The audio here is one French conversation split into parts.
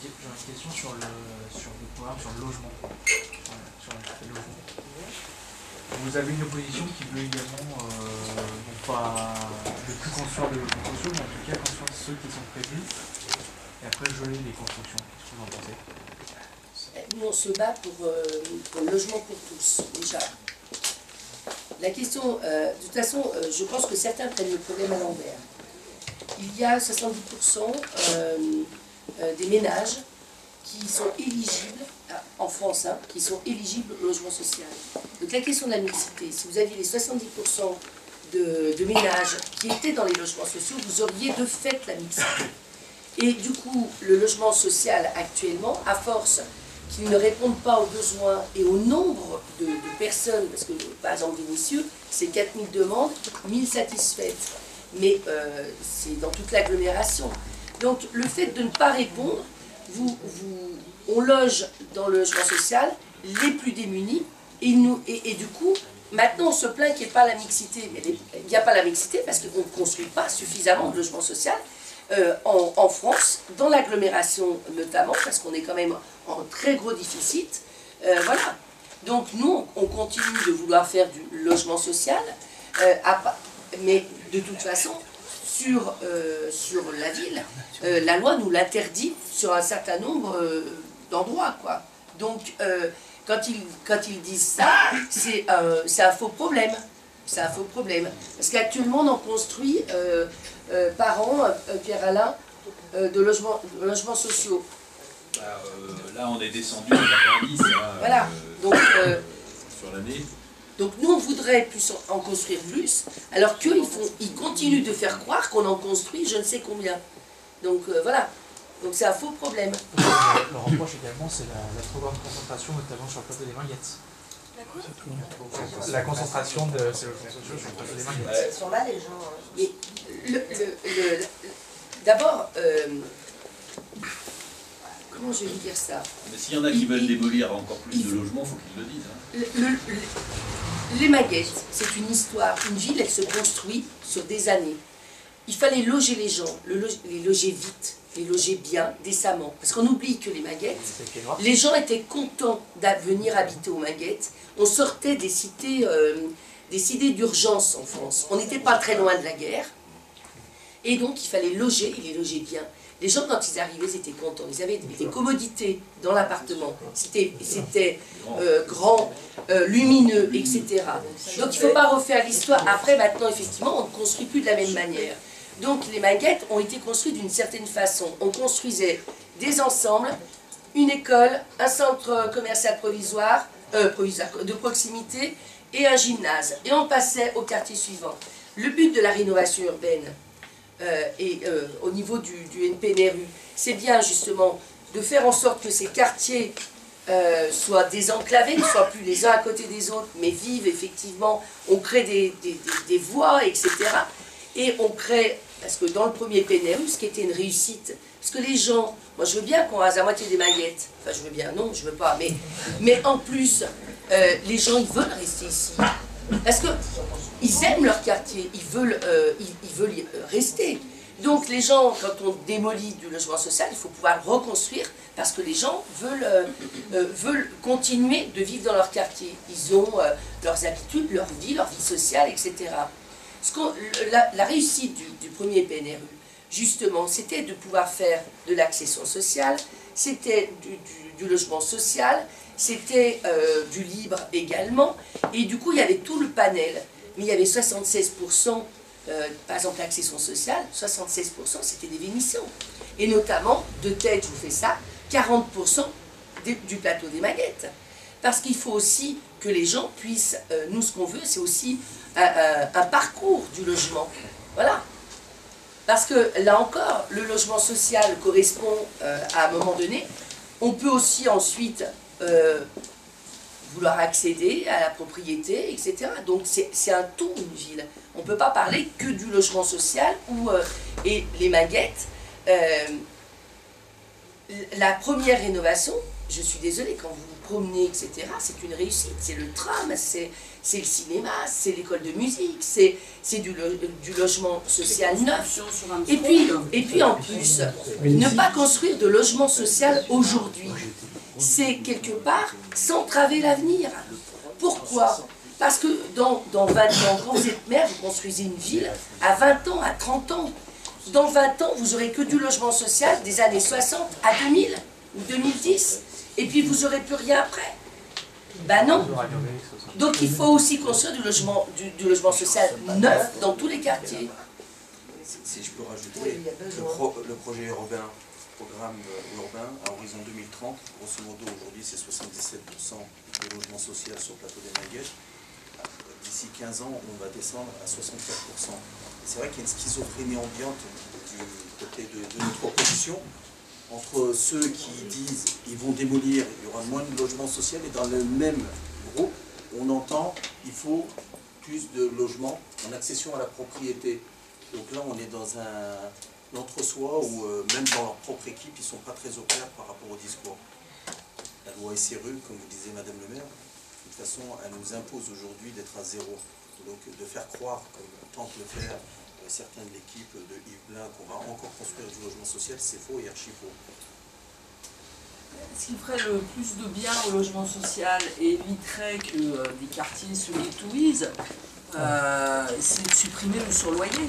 une question sur le programme, sur le logement. Sur le logement. Vous avez une opposition qui veut également, non pas ne plus construire de logements sociaux, mais en tout cas construire ceux qui sont prévus, et après geler les constructions. Qu'est-ce que vous en pensez? Nous, on se bat pour le logement pour tous, déjà. La question, de toute façon, je pense que certains prennent le problème à l'envers. Il y a 70% des ménages qui sont éligibles, en France, hein, qui sont éligibles au logement social. Donc la question de la mixité, si vous aviez les 70% de ménages qui étaient dans les logements sociaux, vous auriez de fait la mixité. Et du coup, le logement social actuellement, à force qu'ils ne répondent pas aux besoins et au nombre de personnes, parce que par exemple Vénissieux, c'est 4000 demandes, 1000 satisfaites, mais c'est dans toute l'agglomération. Donc le fait de ne pas répondre, on loge dans le logement social les plus démunis, et du coup, maintenant on se plaint qu'il n'y ait pas la mixité, mais il n'y a pas la mixité parce qu'on ne construit pas suffisamment de logement social en France, dans l'agglomération notamment, parce qu'on est quand même en très gros déficit. Voilà. Donc nous, on continue de vouloir faire du logement social, mais de toute façon, sur la ville, la loi nous l'interdit sur un certain nombre d'endroits, quoi. Donc, quand ils disent ça, c'est un faux problème. C'est un faux problème. Parce qu'actuellement, on en construit par an, Pierre-Alain, de logements sociaux. Là, on est descendu à 90. Là, voilà. Donc, sur l'année. Donc nous, on voudrait en construire plus, alors qu'eux, ils continuent de faire croire qu'on en construit je ne sais combien. Donc voilà. Donc c'est un faux problème. Le reproche également, c'est la trop grande concentration, notamment sur le plateau des Minguettes. La concentration de ces logements sociaux sur le plateau des Minguettes. Ils sont là, les gens. Mais d'abord, comment je vais dire ça? Mais s'il y en a qui veulent démolir encore plus de logements, il faut qu'ils le disent. Hein. Les Minguettes, c'est une histoire. Une ville, elle se construit sur des années. Il fallait loger les gens, les loger vite, les loger bien, décemment. Parce qu'on oublie que les Minguettes, les gens étaient contents de venir habiter aux Minguettes. On sortait des cités d'urgence en France. On n'était pas très loin de la guerre. Et donc, il fallait loger, et les loger bien. Les gens, quand ils arrivaient, ils étaient contents. Ils avaient des commodités dans l'appartement. C'était grand, lumineux, etc. Donc, il ne faut pas refaire l'histoire. Après, maintenant, effectivement, on ne construit plus de la même manière. Donc, les Minguettes ont été construites d'une certaine façon. On construisait des ensembles, une école, un centre commercial provisoire, de proximité, et un gymnase. Et on passait au quartier suivant. Le but de la rénovation urbaine, au niveau du NPNRU, c'est bien justement de faire en sorte que ces quartiers soient désenclavés, ne soient plus les uns à côté des autres, mais vivent effectivement, on crée des voies, etc. Et on crée, parce que dans le premier PNRU, ce qui était une réussite, parce que les gens, moi je veux bien qu'on rase la moitié des Minguettes, enfin je veux bien, non, je veux pas, mais en plus, les gens ils veulent rester ici, parce que ils aiment leur quartier, ils veulent y rester. Donc les gens, quand on démolit du logement social, il faut pouvoir le reconstruire parce que les gens veulent continuer de vivre dans leur quartier. Ils ont leurs habitudes, leur vie sociale, etc. La réussite du premier PNRU, justement, c'était de pouvoir faire de l'accession sociale, c'était du logement social, c'était du libre également, et du coup il y avait tout le panel. Mais il y avait 76%, par exemple l'accession sociale, 76% c'était des Vénitiens. Et notamment, de tête, je vous fais ça, 40% du plateau des Minguettes. Parce qu'il faut aussi que les gens puissent, nous ce qu'on veut, c'est aussi un parcours du logement. Voilà. Parce que là encore, le logement social correspond à un moment donné. On peut aussi ensuite vouloir accéder à la propriété, etc. Donc c'est un tout, une ville. On ne peut pas parler que du logement social et les Minguettes. La première rénovation, je suis désolée, quand vous vous promenez, etc., c'est une réussite. C'est le tram, c'est le cinéma, c'est l'école de musique, c'est du logement social neuf. Et puis en plus, ne pas construire de logement social aujourd'hui, c'est quelque part s'entraver l'avenir. Pourquoi? Parce que dans 20 ans, quand vous êtes maire, vous construisez une ville à 20 ans, à 30 ans. Dans 20 ans, vous n'aurez que du logement social des années 60 à 2000 ou 2010. Et puis vous n'aurez plus rien après. Ben non. Donc il faut aussi construire du logement social neuf dans tous les quartiers. Si je peux rajouter, le projet urbain, programme urbain à horizon 2030, grosso modo aujourd'hui c'est 77% de logement social sur le plateau des Maguettes. D'ici 15 ans, on va descendre à 64%. C'est vrai qu'il y a une schizophrénie ambiante du côté de notre opposition, entre ceux qui disent qu'ils vont démolir, il y aura moins de logements sociaux, et dans le même groupe, on entend qu'il faut plus de logements en accession à la propriété. Donc là, on est dans un entre-soi où même dans leur propre équipe, ils ne sont pas très au clair par rapport au discours. La loi SRU, comme vous disiez Madame le maire, de toute façon, elle nous impose aujourd'hui d'être à zéro. Donc de faire croire, comme tente le faire certains de l'équipe de Yves Blin, qu'on va encore construire du logement social, c'est faux et archi faux. Ce qui ferait le plus de bien au logement social et éviterait que des quartiers se ghettoisent, c'est de supprimer le surloyer.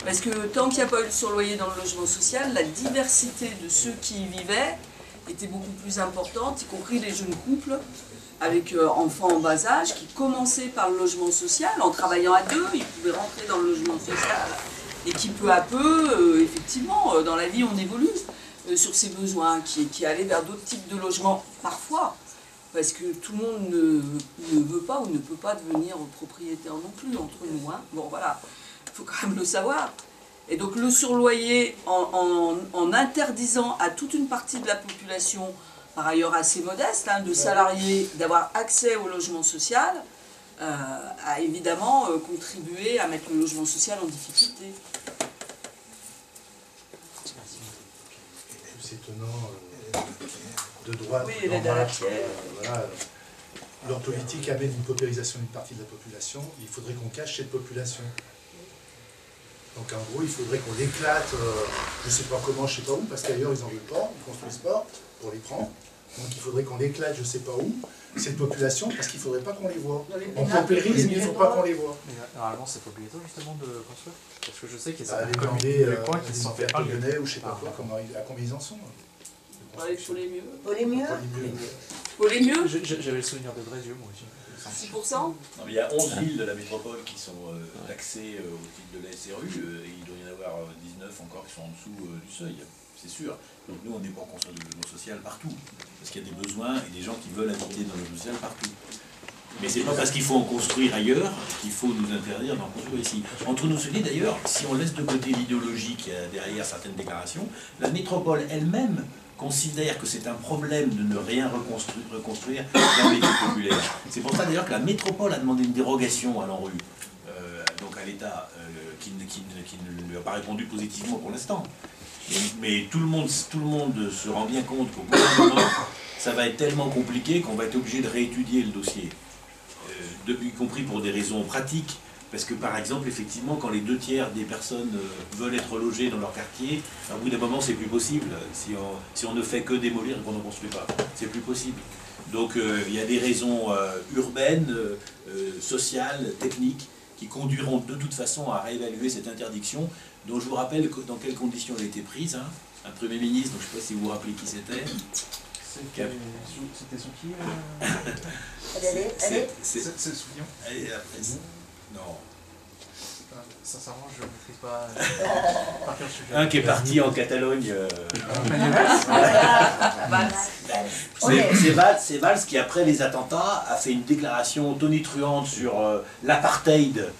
Parce que tant qu'il n'y a pas eu le surloyer dans le logement social, la diversité de ceux qui y vivaient était beaucoup plus importante, y compris les jeunes couples avec enfants en bas âge, qui commençaient par le logement social, en travaillant à deux, ils pouvaient rentrer dans le logement social, et qui peu à peu, effectivement, dans la vie on évolue sur ses besoins, qui allaient vers d'autres types de logements, parfois, parce que tout le monde ne veut pas ou ne peut pas devenir propriétaire non plus, entre nous, hein. Bon voilà, il faut quand même le savoir. Et donc le surloyer, en interdisant à toute une partie de la population, par ailleurs assez modeste, hein, de salariés, d'avoir accès au logement social, a évidemment contribué à mettre le logement social en difficulté. C'est étonnant de droite, oui, l'aide à la pierre. Voilà, leur politique amène une paupérisation d'une partie de la population, il faudrait qu'on cache cette population. Donc en gros, il faudrait qu'on éclate, je ne sais pas comment, je ne sais pas où, parce qu'ailleurs ils n'en veulent pas, ils construisent pas pour les prendre. Donc il faudrait qu'on éclate, je ne sais pas où, cette population, parce qu'il ne faudrait pas qu'on les voit. On paupérise, mais il ne faut pas qu'on les voit. Mais normalement, c'est pas obligatoire justement de construire. Parce que je sais qu'il y a Les certaines demander communes coins qui se sont fait lyonnais ou je ne sais pas quoi, à combien ils en sont. Pour les mieux. Pour les mieux. Pour les mieux. J'avais le souvenir de Drézieux, moi aussi. 6%. Non, mais il y a 11 villes de la métropole qui sont taxées au titre de la SRU, et il doit y en avoir 19 encore qui sont en dessous du seuil, c'est sûr. Donc nous, on est pour construire du logement social partout, parce qu'il y a des besoins et des gens qui veulent habiter dans le logement social partout. Mais c'est pas parce qu'il faut en construire ailleurs qu'il faut nous interdire d'en construire ici. Entre nous se dit d'ailleurs, si on laisse de côté l'idéologie qu'il y a derrière certaines déclarations, la métropole elle-même considère que c'est un problème de ne rien reconstruire dans les villes populaires. C'est pour ça d'ailleurs que la métropole a demandé une dérogation à l'ANRU, donc à l'État, qui ne lui a pas répondu positivement pour l'instant. Mais tout le monde se rend bien compte qu'au gouvernement, ça va être tellement compliqué qu'on va être obligé de réétudier le dossier, y compris pour des raisons pratiques. Parce que par exemple, effectivement, quand les 2/3 des personnes veulent être logées dans leur quartier, à bout d'un moment, c'est plus possible. Si on ne fait que démolir et qu'on ne construit pas, c'est plus possible. Donc il y a des raisons urbaines, sociales, techniques, qui conduiront de toute façon à réévaluer cette interdiction, dont je vous rappelle dans quelles conditions elle a été prise. Hein. Un Premier ministre, donc je ne sais pas si vous vous rappelez qui c'était. C'était sous qui C'est sous Fillon. Allez, la presse. Non. Sincèrement, je ne maîtrise pas par quel sujet. Un qui est parti en Catalogne. C'est Valls qui, après les attentats, a fait une déclaration tonitruante sur l'apartheid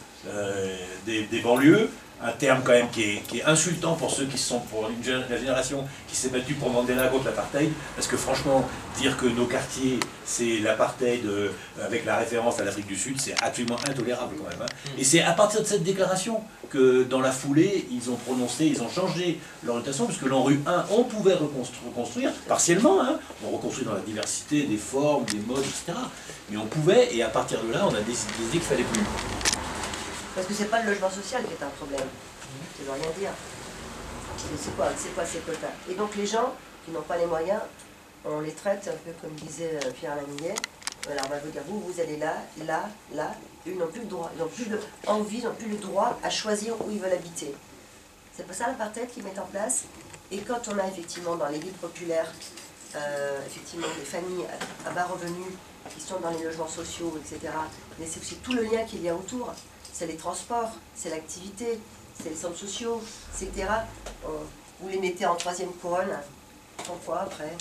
des banlieues, un terme quand même qui est insultant pour ceux qui sont pour la génération qui s'est battue pour Mandela contre l'apartheid, parce que franchement, dire que nos quartiers c'est l'apartheid avec la référence à l'Afrique du Sud, c'est absolument intolérable quand même. Hein. Et c'est à partir de cette déclaration que dans la foulée, ils ont changé l'orientation, parce que l'en rue 1, on pouvait reconstruire partiellement, hein. On reconstruit dans la diversité des formes, des modes, etc. Mais on pouvait, et à partir de là, on a décidé qu'il ne fallait plus. Parce que c'est pas le logement social qui est un problème. Ça veut rien dire. C'est quoi ces quotas? Et donc les gens qui n'ont pas les moyens, on les traite un peu comme disait Pierre Lamillet. Alors on va vous dire, vous allez là, là, là. Ils n'ont plus le droit, ils n'ont plus l'envie, ils n'ont plus le droit à choisir où ils veulent habiter. C'est pas ça l'apartheid qu'ils mettent en place. Et quand on a effectivement dans les villes populaires, effectivement des familles à bas revenus qui sont dans les logements sociaux, etc. Mais c'est aussi tout le lien qu'il y a autour. C'est les transports, c'est l'activité, c'est les centres sociaux, etc. Vous les mettez en troisième couronne, pourquoi après?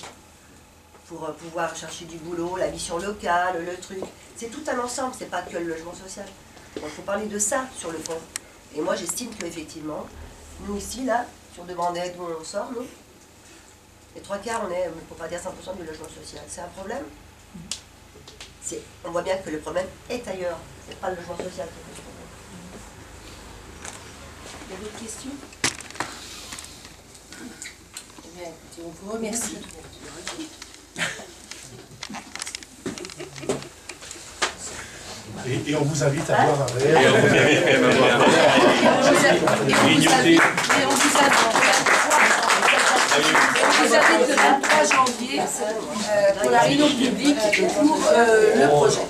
Pour pouvoir chercher du boulot, la mission locale, le truc. C'est tout un ensemble, c'est pas que le logement social. Donc il faut parler de ça sur le fond. Et moi j'estime qu'effectivement, nous ici, là, sur De Bandette, d'où on sort, nous, les 3/4, on est, pour pas dire 100% du logement social. C'est un problème? On voit bien que le problème est ailleurs. C'est pas le logement social qui pose problème. Il y a d'autres questions? Eh bien, écoutez, on vous remercie. Et on vous invite à boire un verre. Et on vous invite le 23 janvier pour la réunion publique pour le projet.